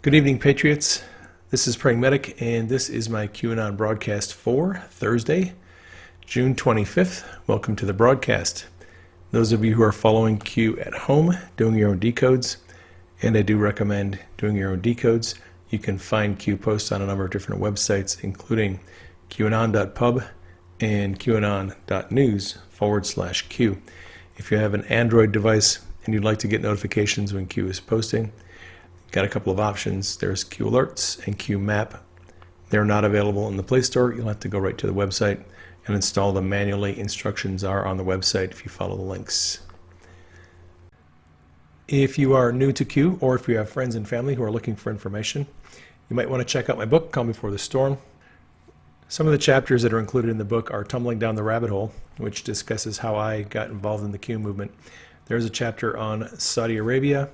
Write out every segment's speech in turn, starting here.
Good evening, Patriots. This is Praying Medic, and this is my QAnon broadcast for Thursday, June 25th. Welcome to the broadcast. Those of you who are following Q at home, doing your own decodes, and I do recommend doing your own decodes. You can find Q posts on a number of different websites, including qanon.pub and qanon.news/Q. If you have an Android device and you'd like to get notifications when Q is posting, got a couple of options. There's Q Alerts and Q Map. They're not available in the Play Store. You'll have to go right to the website and install them manually. Instructions are on the website if you follow the links. If you are new to Q, or if you have friends and family who are looking for information, you might want to check out my book, Calm Before the Storm. Some of the chapters that are included in the book are Tumbling Down the Rabbit Hole, which discusses how I got involved in the Q movement. There's a chapter on Saudi Arabia,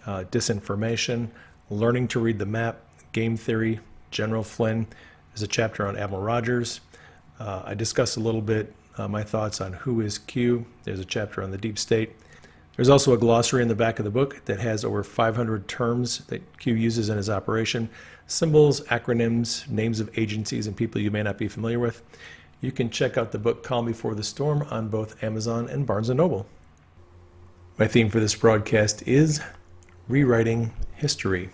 disinformation, learning to read the map, game theory, General Flynn. There's a chapter on Admiral Rogers. I discuss a little bit my thoughts on who is Q. There's a chapter on the deep state. There's also a glossary in the back of the book that has over 500 terms that Q uses in his operation, symbols, acronyms, names of agencies, and people you may not be familiar with. You can check out the book Calm Before the Storm on both Amazon and Barnes & Noble. My theme for this broadcast is Rewriting History.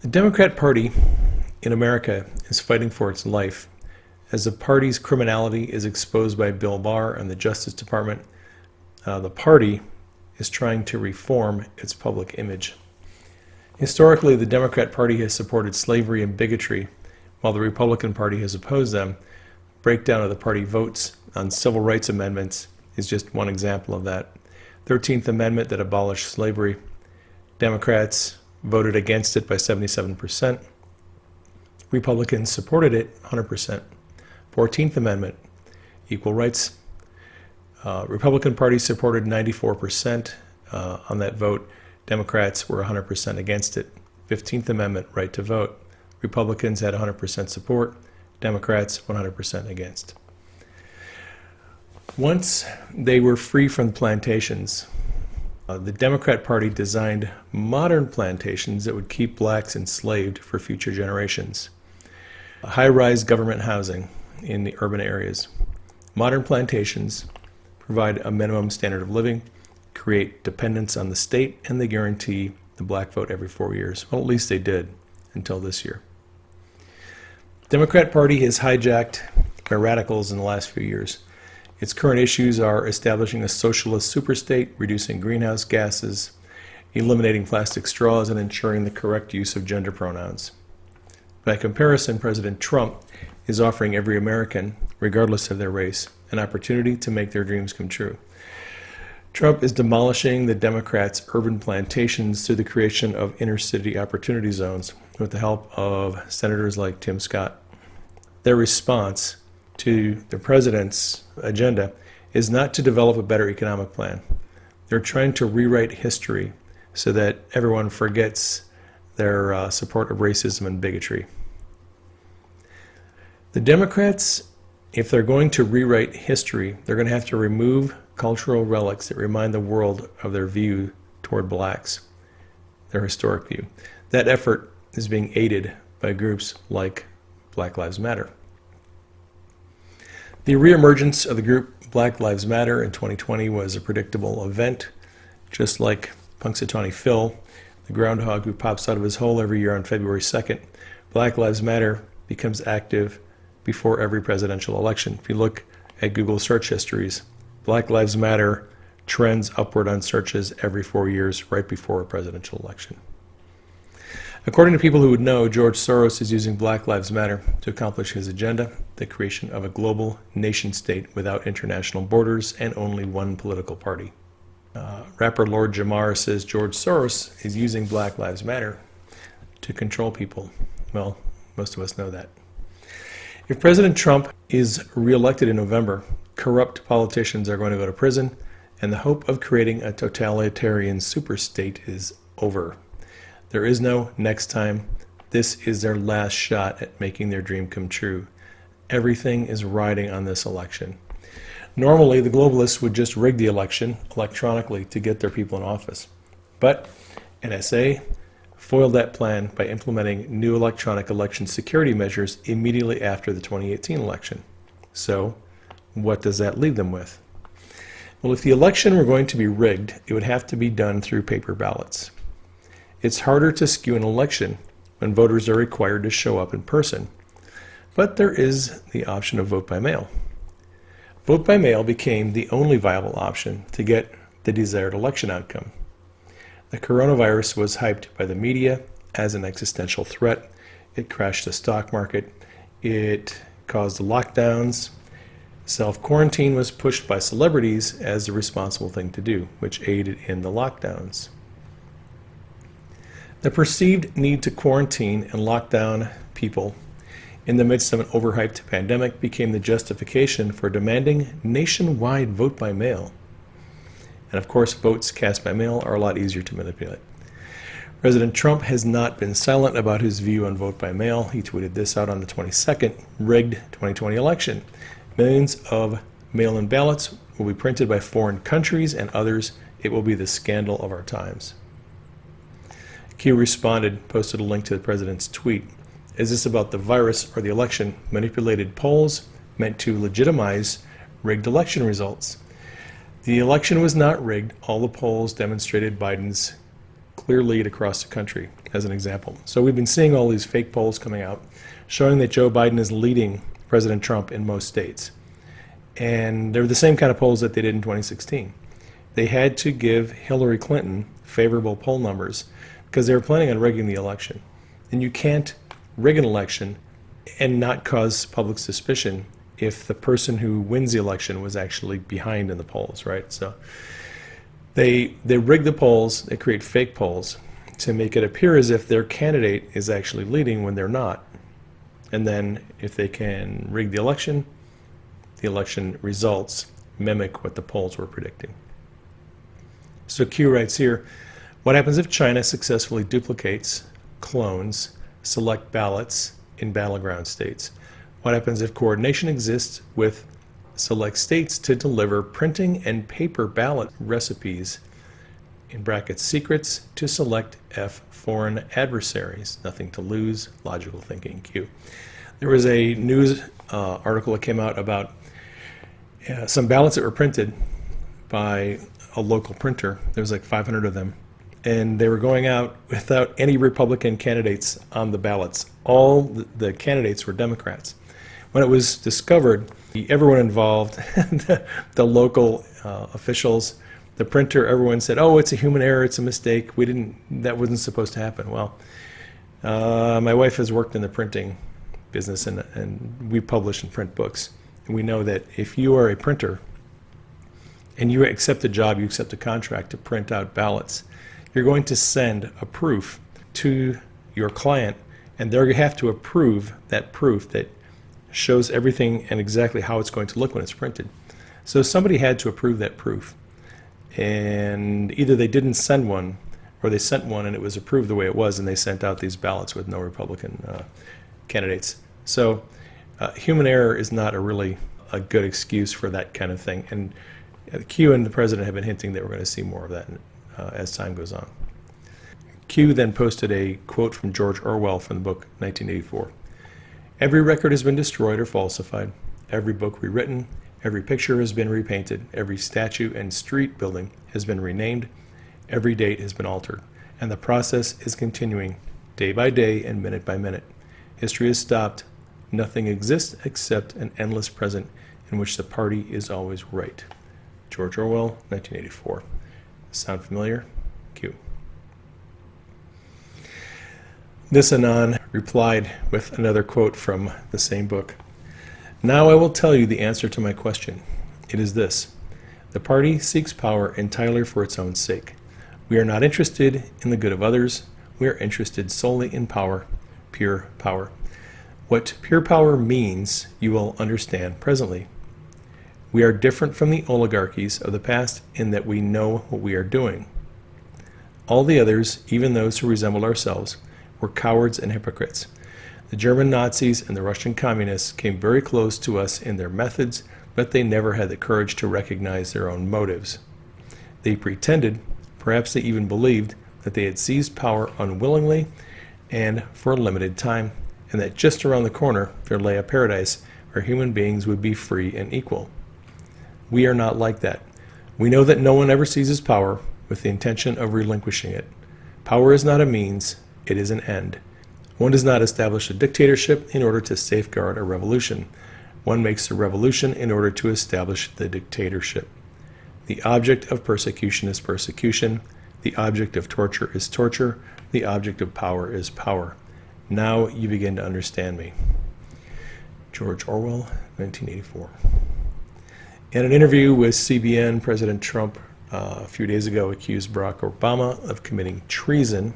The Democrat Party in America is fighting for its life. As the party's criminality is exposed by Bill Barr and the Justice Department, the party is trying to reform its public image. Historically, the Democrat Party has supported slavery and bigotry, while the Republican Party has opposed them. Breakdown of the party votes on civil rights amendments is just one example of that. 13th Amendment that abolished slavery. Democrats voted against it by 77%. Republicans supported it 100%. 14th Amendment, equal rights. Republican Party supported 94% on that vote. Democrats were 100% against it. 15th Amendment, right to vote. Republicans had 100% support. Democrats 100% against. Once they were free from plantations, the Democrat Party designed modern plantations that would keep blacks enslaved for future generations. High-rise government housing in the urban areas. Modern plantations provide a minimum standard of living, create dependence on the state, and they guarantee the black vote every 4 years. Well, at least they did until this year. The Democrat Party has hijacked by radicals in the last few years. Its current issues are establishing a socialist superstate, reducing greenhouse gases, eliminating plastic straws, and ensuring the correct use of gender pronouns. By comparison, President Trump is offering every American, regardless of their race, an opportunity to make their dreams come true. Trump is demolishing the Democrats' urban plantations through the creation of inner-city opportunity zones with the help of senators like Tim Scott. Their response to the president's agenda is not to develop a better economic plan. They're trying to rewrite history so that everyone forgets their support of racism and bigotry. The Democrats, if they're going to rewrite history, they're going to have to remove cultural relics that remind the world of their view toward blacks, their historic view. That effort is being aided by groups like Black Lives Matter. The reemergence of the group Black Lives Matter in 2020 was a predictable event, just like Punxsutawney Phil, the groundhog who pops out of his hole every year on February 2nd. Black Lives Matter becomes active before every presidential election. If you look at Google search histories, Black Lives Matter trends upward on searches every 4 years, right before a presidential election. According to people who would know, George Soros is using Black Lives Matter to accomplish his agenda, the creation of a global nation-state without international borders and only one political party. Rapper Lord Jamar says George Soros is using Black Lives Matter to control people. Well, most of us know that. If President Trump is reelected in November, corrupt politicians are going to go to prison, and the hope of creating a totalitarian superstate is over. There is no next time. This is their last shot at making their dream come true. Everything is riding on this election. Normally, the globalists would just rig the election electronically to get their people in office. But NSA, foiled that plan by implementing new electronic election security measures immediately after the 2018 election. So, what does that leave them with? Well, if the election were going to be rigged, it would have to be done through paper ballots. It's harder to skew an election when voters are required to show up in person. But there is the option of vote by mail. Vote by mail became the only viable option to get the desired election outcome. The coronavirus was hyped by the media as an existential threat. It crashed the stock market. It caused lockdowns. Self-quarantine was pushed by celebrities as the responsible thing to do, which aided in the lockdowns. The perceived need to quarantine and lock down people in the midst of an overhyped pandemic became the justification for demanding nationwide vote by mail. And of course, votes cast by mail are a lot easier to manipulate. President Trump has not been silent about his view on vote by mail. He tweeted this out on the 22nd, rigged 2020 election. Millions of mail-in ballots will be printed by foreign countries and others. It will be the scandal of our times. Q responded, posted a link to the president's tweet. Is this about the virus or the election? Manipulated polls meant to legitimize rigged election results. The election was not rigged. All the polls demonstrated Biden's clear lead across the country, as an example. So we've been seeing all these fake polls coming out, showing that Joe Biden is leading President Trump in most states. And they're the same kind of polls that they did in 2016. They had to give Hillary Clinton favorable poll numbers because they were planning on rigging the election. And you can't rig an election and not cause public suspicion if the person who wins the election was actually behind in the polls, right? So they rig the polls, they create fake polls to make it appear as if their candidate is actually leading when they're not. And then if they can rig the election results mimic what the polls were predicting. So Q writes here, what happens if China successfully duplicates, clones, select ballots in battleground states? What happens if coordination exists with select states to deliver printing and paper ballot recipes, in brackets secrets, to select F foreign adversaries? Nothing to lose, logical thinking, Q. There was a news article that came out about some ballots that were printed by a local printer. There was like 500 of them. And they were going out without any Republican candidates on the ballots. All the candidates were Democrats. When it was discovered, everyone involved, the local officials, the printer, everyone said, oh, it's a human error, it's a mistake. That wasn't supposed to happen. Well, my wife has worked in the printing business and we publish and print books. And we know that if you are a printer and you accept a job, you accept a contract to print out ballots, you're going to send a proof to your client, and they're going to have to approve that proof that shows everything and exactly how it's going to look when it's printed. So somebody had to approve that proof, and either they didn't send one or they sent one and it was approved the way it was, and they sent out these ballots with no Republican candidates. So human error is not really a good excuse for that kind of thing, and Q and the president have been hinting that we're going to see more of that as time goes on. Q then posted a quote from George Orwell from the book 1984. Every record has been destroyed or falsified, every book rewritten, every picture has been repainted, every statue and street building has been renamed, every date has been altered, and the process is continuing day by day and minute by minute. History has stopped. Nothing exists except an endless present in which the party is always right. George Orwell, 1984. Sound familiar? Q. This Anon replied with another quote from the same book. Now I will tell you the answer to my question. It is this. The party seeks power entirely for its own sake. We are not interested in the good of others. We are interested solely in power, pure power. What pure power means, you will understand presently. We are different from the oligarchies of the past in that we know what we are doing. All the others, even those who resembled ourselves, were cowards and hypocrites. The German Nazis and the Russian communists came very close to us in their methods, but they never had the courage to recognize their own motives. They pretended, perhaps they even believed, that they had seized power unwillingly and for a limited time, and that just around the corner there lay a paradise where human beings would be free and equal. We are not like that. We know that no one ever seizes power with the intention of relinquishing it. Power is not a means, it is an end. One does not establish a dictatorship in order to safeguard a revolution. One makes a revolution in order to establish the dictatorship. The object of persecution is persecution. The object of torture is torture. The object of power is power. Now you begin to understand me. George Orwell, 1984. In an interview with CBN, President Trump a few days ago accused Barack Obama of committing treason.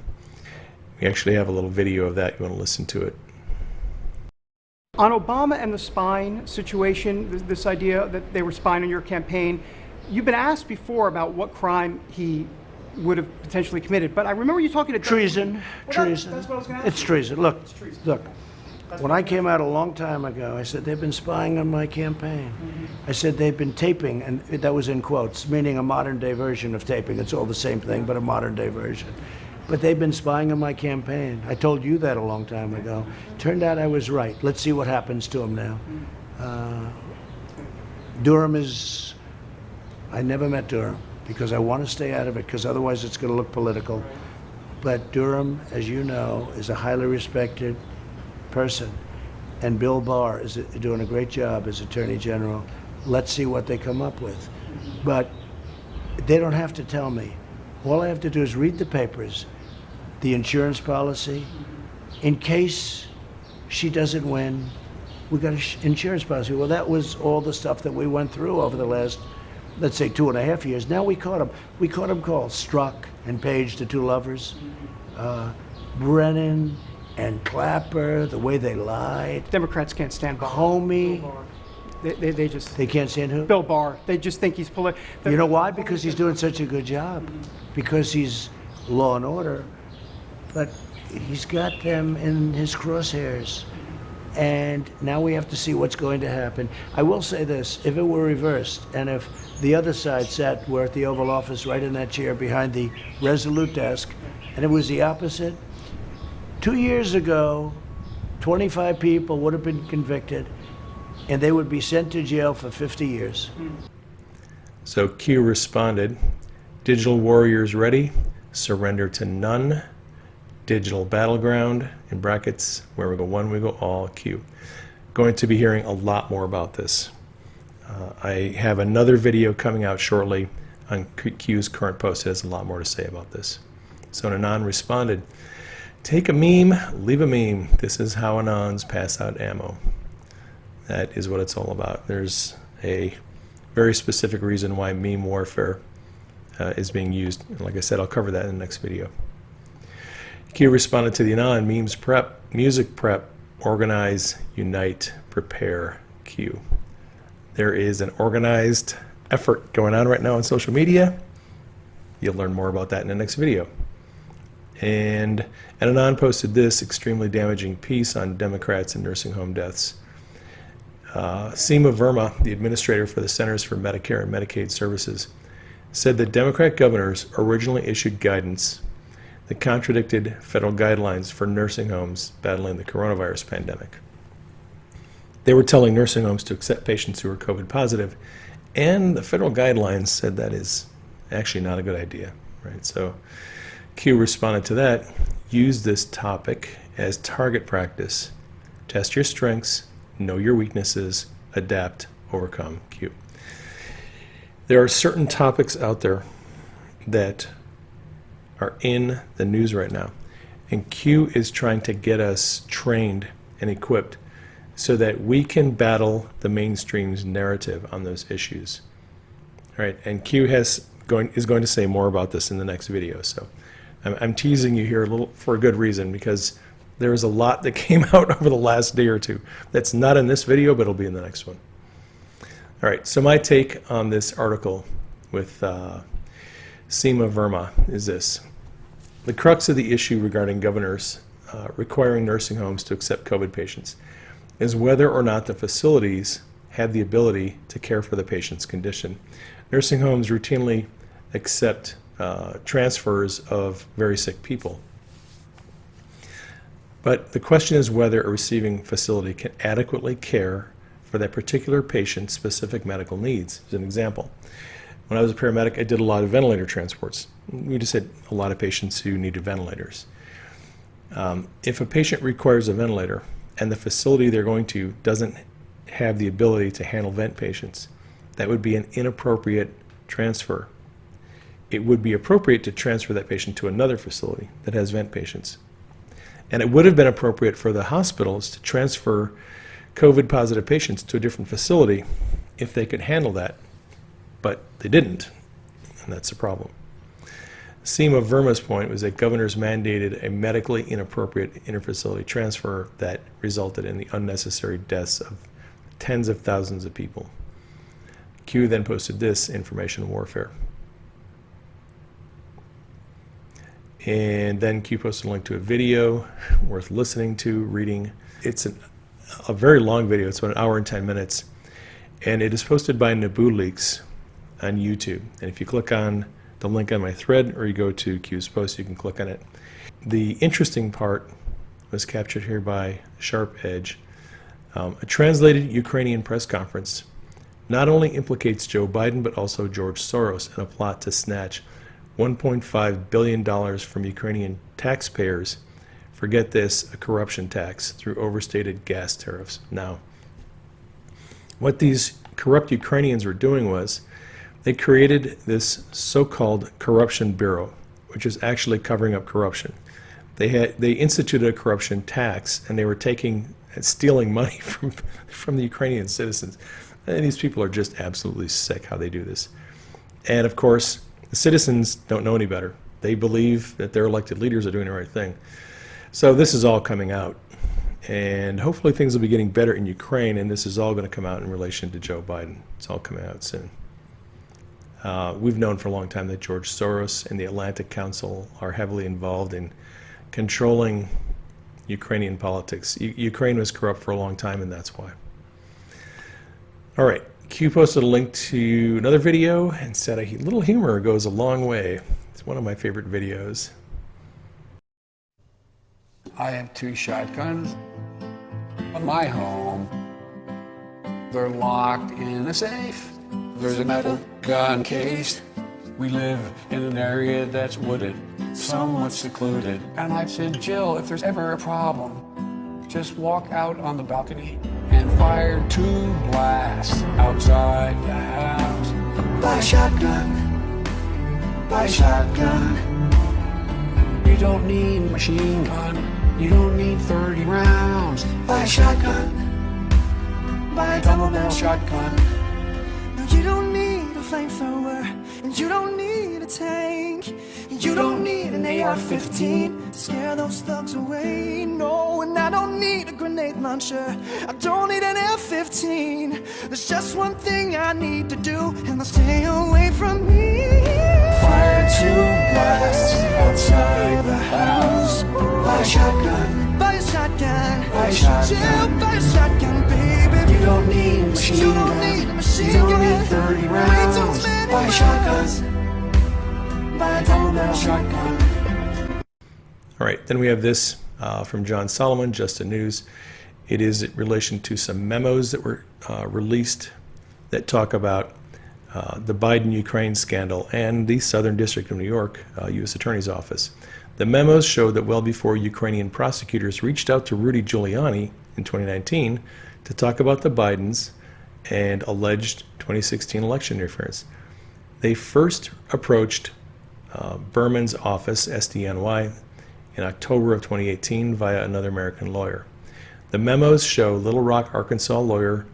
We actually have a little video of that. You want to listen to it. On Obama and the spying situation, this idea that they were spying on your campaign, you've been asked before about what crime he would have potentially committed, but I remember you talking to treason. Treason. That's what I was going to ask. It's treason. Look, look. When I came out a long time ago, I said they've been spying on my campaign. I said they've been taping, and that was in quotes, meaning a modern day version of taping. It's all the same thing, but a modern day version. But they've been spying on my campaign. I told you that a long time ago. Turned out I was right. Let's see what happens to him now. Durham is, I never met Durham because I want to stay out of it because otherwise it's going to look political. But Durham, as you know, is a highly respected person. And Bill Barr is doing a great job as Attorney General. Let's see what they come up with. But they don't have to tell me. All I have to do is read the papers, the insurance policy. In case she doesn't win, we got an insurance policy. Well, that was all the stuff that we went through over the last, let's say, 2.5 years. Now we caught him. We caught him called Strzok and Page, the two lovers. Brennan and Clapper, the way they lied. Democrats can't stand Barr. Comey. They just... They can't stand who? Bill Barr. They just think he's political. You know why? Because he's doing such a good job. Because he's law and order. But he's got them in his crosshairs. And now we have to see what's going to happen. I will say this, if it were reversed, and if the other side sat, we're at the Oval Office, right in that chair behind the Resolute desk, and it was the opposite, 2 years ago, 25 people would have been convicted, and they would be sent to jail for 50 years. So Q responded, digital warriors ready, surrender to none, digital battleground, in brackets, where we go one, we go all, Q. Going to be hearing a lot more about this. I have another video coming out shortly on Q's current post. It has a lot more to say about this. So Anon responded, take a meme, leave a meme. This is how Anons pass out ammo. That is what it's all about. There's a very specific reason why meme warfare is being used. And like I said, I'll cover that in the next video. Q responded to the Anon, memes prep, music prep, organize, unite, prepare, Q. There is an organized effort going on right now on social media. You'll learn more about that in the next video. And Anon posted this extremely damaging piece on Democrats and nursing home deaths. Seema Verma, the administrator for the Centers for Medicare and Medicaid Services, said that Democrat governors originally issued guidance that contradicted federal guidelines for nursing homes battling the coronavirus pandemic. They were telling nursing homes to accept patients who were COVID positive, and the federal guidelines said that is actually not a good idea, right? So Q responded to that, use this topic as target practice. Test your strengths, know your weaknesses, adapt, overcome, Q. There are certain topics out there that are in the news right now, and Q is trying to get us trained and equipped so that we can battle the mainstream's narrative on those issues. All right, and Q is going to say more about this in the next video. So I'm teasing you here a little for a good reason, because there is a lot that came out over the last day or two that's not in this video, but it'll be in the next one. All right, so my take on this article with Seema Verma is this. The crux of the issue regarding governors requiring nursing homes to accept COVID patients is whether or not the facilities had the ability to care for the patient's condition. Nursing homes routinely accept transfers of very sick people. But the question is whether a receiving facility can adequately care for that particular patient's specific medical needs. As an example, when I was a paramedic, I did a lot of ventilator transports. We just had a lot of patients who needed ventilators. If a patient requires a ventilator and the facility they're going to doesn't have the ability to handle vent patients, that would be an inappropriate transfer. It would be appropriate to transfer that patient to another facility that has vent patients. And it would have been appropriate for the hospitals to transfer COVID-positive patients to a different facility if they could handle that, but they didn't, and that's the problem. Seema Verma's point was that governors mandated a medically inappropriate interfacility transfer that resulted in the unnecessary deaths of tens of thousands of people. Q then posted this: information warfare. And then Q posted a link to a video worth listening to, reading. It's a very long video. It's about an hour and 10 minutes. And it is posted by Naboo Leaks on YouTube. And if you click on the link on my thread or you go to Q's post, you can click on it. The interesting part was captured here by Sharp Edge. A translated Ukrainian press conference not only implicates Joe Biden, but also George Soros in a plot to snatch $1.5 billion from Ukrainian taxpayers for, get this, a corruption tax through overstated gas tariffs. Now, what these corrupt Ukrainians were doing was they created this so-called corruption bureau, which is actually covering up corruption. They instituted a corruption tax, and they were stealing money from the Ukrainian citizens. And these people are just absolutely sick how they do this. And of course, the citizens don't know any better. They believe that their elected leaders are doing the right thing. So this is all coming out. And hopefully things will be getting better in Ukraine, and this is all going to come out in relation to Joe Biden. It's all coming out soon. We've known for a long time that George Soros and the Atlantic Council are heavily involved in controlling Ukrainian politics. Ukraine was corrupt for a long time, and that's why. All right. Q posted a link to another video and said a little humor goes a long way. It's one of my favorite videos. I have 2 shotguns in my home. They're locked in a safe. There's a metal gun case. We live in an area that's wooded, somewhat secluded. And I've said, Jill, if there's ever a problem, just walk out on the balcony and fire 2 blasts outside the house. Buy a shotgun. Buy a shotgun. You don't need a machine gun. You don't need 30 rounds. Buy a shotgun. Buy a double barrel shotgun. No, you don't need a flamethrower, and you don't need a tank. You don't need an AR-15 to scare those thugs away. No, and I don't need a grenade launcher. I don't need an F-15. There's just one thing I need to do, and they'll stay away from me. Fire 2 blasts outside the house. Buy a shotgun. Buy a shotgun. Buy a shotgun. Jill, buy a shotgun, baby. You don't need a machine You gun. don't need a machine You don't gun. need 30 Way too rounds. many Buy a rounds. shotgun. Buy a double barrel shotgun. All right, then we have this from John Solomon, Just a News. It is in relation to some memos that were released that talk about the Biden-Ukraine scandal and the Southern District of New York U.S. Attorney's Office. The memos showed that well before Ukrainian prosecutors reached out to Rudy Giuliani in 2019 to talk about the Bidens and alleged 2016 election interference, they first approached Berman's office, SDNY, in October of 2018 via another American lawyer. The memos show Little Rock, Arkansas lawyer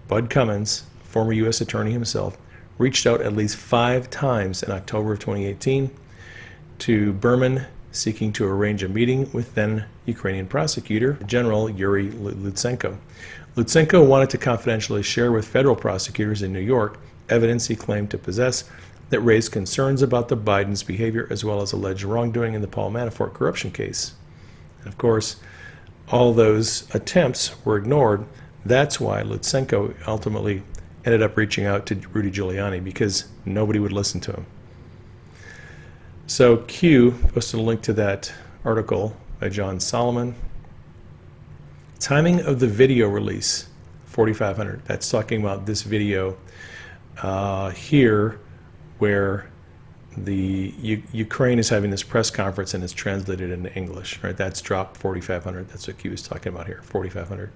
Bud Cummins, former U.S. attorney himself, reached out at least 5 times in October of 2018 to Berman, seeking to arrange a meeting with then Ukrainian prosecutor General Yuri Lutsenko. Lutsenko wanted to confidentially share with federal prosecutors in New York evidence he claimed to possess that raised concerns about the Bidens' behavior as well as alleged wrongdoing in the Paul Manafort corruption case. And of course, all those attempts were ignored. That's why Lutsenko ultimately ended up reaching out to Rudy Giuliani, because nobody would listen to him. So Q posted a link to that article by John Solomon. Timing of the video release, 4500. That's talking about this video here where the Ukraine is having this press conference and it's translated into English, right? That's dropped 4500. That's what Q is talking about here, 4500.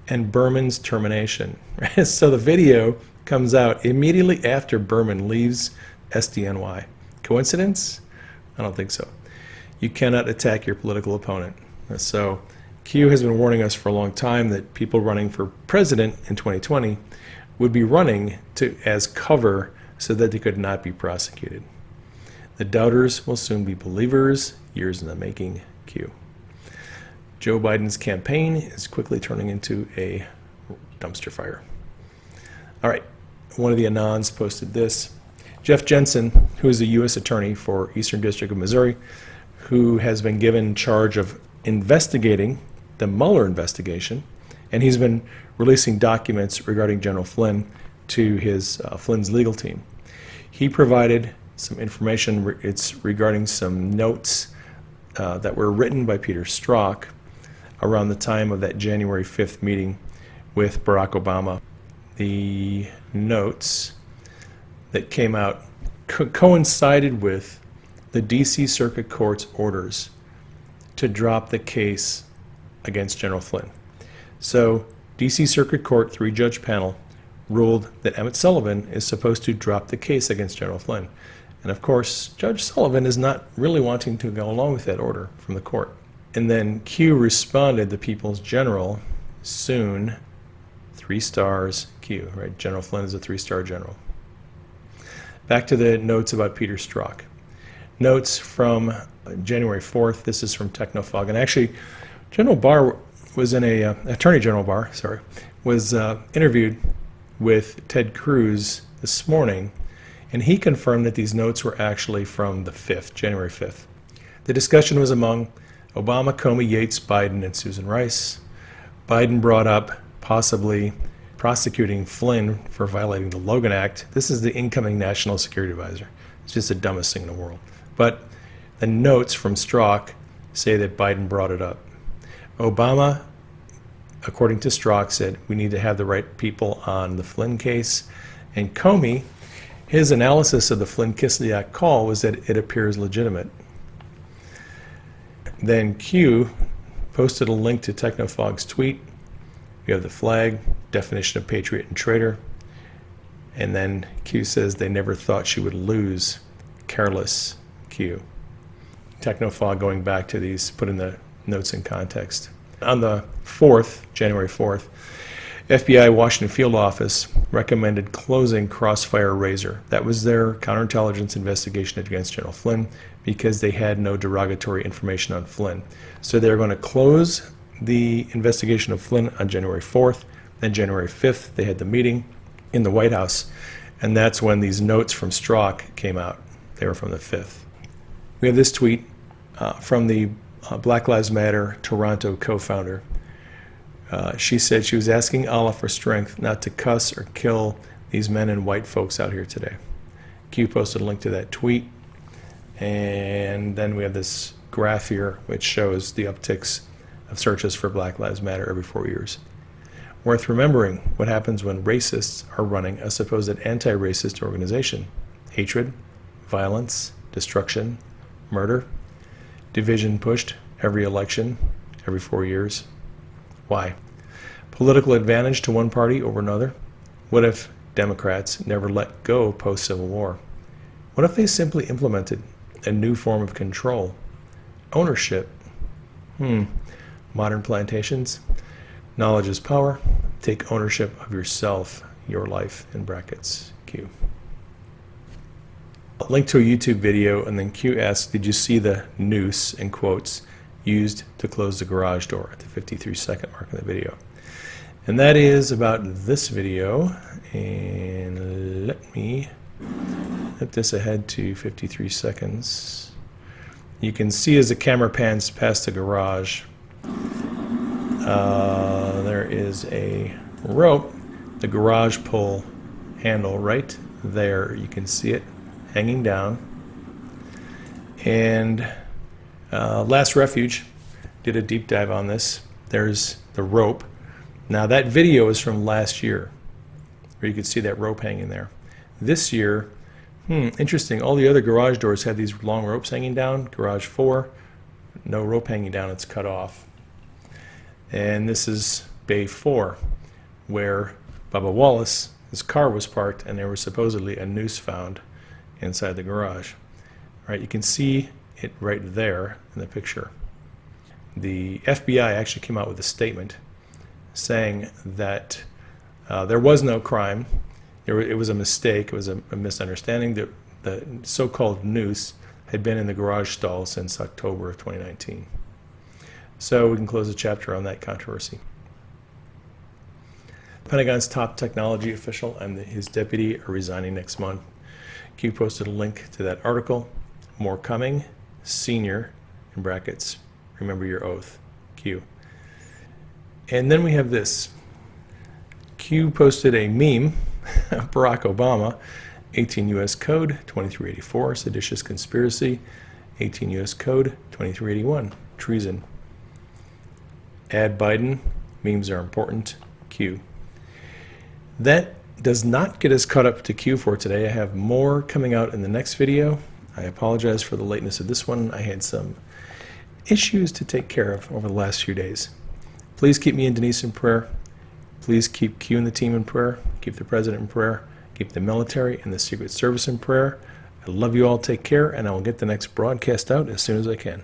And Berman's termination. Right? So the video comes out immediately after Berman leaves SDNY. Coincidence? I don't think so. You cannot attack your political opponent. So Q has been warning us for a long time that people running for president in 2020 would be running as cover so that they could not be prosecuted. The doubters will soon be believers, years in the making, Q. Joe Biden's campaign is quickly turning into a dumpster fire. All right, one of the Anons posted this. Jeff Jensen, who is a U.S. attorney for Eastern District of Missouri, who has been given charge of investigating the Mueller investigation, and he's been releasing documents regarding General Flynn to his Flynn's legal team. He provided some information. It's regarding some notes that were written by Peter Strzok around the time of that January 5th meeting with Barack Obama. The notes that came out coincided with the D.C. Circuit Court's orders to drop the case against General Flynn. So D.C. Circuit Court 3-judge panel ruled that Emmett Sullivan is supposed to drop the case against General Flynn. And of course, Judge Sullivan is not really wanting to go along with that order from the court. And then Q responded, the People's General, soon, 3 stars, Q, right? General Flynn is a 3-star general. Back to the notes about Peter Strzok. Notes from January 4th. This is from Technofog. And actually, General Barr was in Attorney General Barr, was interviewed with Ted Cruz this morning, and he confirmed that these notes were actually from the 5th, January 5th. The discussion was among Obama, Comey, Yates, Biden, and Susan Rice. Biden brought up possibly prosecuting Flynn for violating the Logan Act. This is the incoming National Security Advisor. It's just the dumbest thing in the world. But the notes from Strzok say that Biden brought it up. Obama, according to Strzok, said we need to have the right people on the Flynn case. And Comey, his analysis of the Flynn-Kislyak call was that it appears legitimate. Then Q posted a link to Technofog's tweet. We have the flag, definition of patriot and traitor. And then Q says they never thought she would lose. Careless, Q. Technofog going back to these, putting the notes in context. On the 4th, January 4th, FBI Washington Field Office recommended closing Crossfire Razor. That was their counterintelligence investigation against General Flynn because they had no derogatory information on Flynn. So they're going to close the investigation of Flynn on January 4th. Then January 5th, they had the meeting in the White House, and that's when these notes from Strzok came out. They were from the 5th. We have this tweet from the Black Lives Matter Toronto co-founder. She said she was asking Allah for strength not to cuss or kill these men and white folks out here today. Q posted a link to that tweet. And then we have this graph here which shows the upticks of searches for Black Lives Matter every 4 years. Worth remembering what happens when racists are running a supposed anti-racist organization. Hatred, violence, destruction, murder, division pushed every election, every 4 years. Why? Political advantage to one party over another? What if Democrats never let go post-Civil War? What if they simply implemented a new form of control? Ownership. Modern plantations. Knowledge is power. Take ownership of yourself, your life, in brackets, Q. A link to a YouTube video, and then Q asks, did you see the noose, in quotes, used to close the garage door at the 53-second mark in the video? And that is about this video. And let me flip this ahead to 53 seconds. You can see as the camera pans past the garage, there is a rope, the garage pull handle right there. You can see it hanging down. And Last Refuge did a deep dive on this. There's the rope. Now that video is from last year, where you could see that rope hanging there. This year, interesting, all the other garage doors had these long ropes hanging down. Garage 4, no rope hanging down, it's cut off. And this is Bay 4, where Bubba Wallace, his car was parked, and there was supposedly a noose found inside the garage. Right, you can see it right there in the picture. The FBI actually came out with a statement saying that there was no crime. It was a mistake. It was a misunderstanding. The so-called noose had been in the garage stall since October of 2019. So we can close the chapter on that controversy. The Pentagon's top technology official and his deputy are resigning next month. Q posted a link to that article. More coming. Senior, in brackets. Remember your oath. Q. And then we have this. Q posted a meme. Barack Obama, 18 U.S. Code 2384, seditious conspiracy, 18 U.S. Code 2381, treason. Add Biden, memes are important, Q. That does not get us caught up to Q for today. I have more coming out in the next video. I apologize for the lateness of this one. I had some issues to take care of over the last few days. Please keep me and Denise in prayer. Please keep Q and the team in prayer. Keep the president in prayer. Keep the military and the Secret Service in prayer. I love you all. Take care, and I will get the next broadcast out as soon as I can.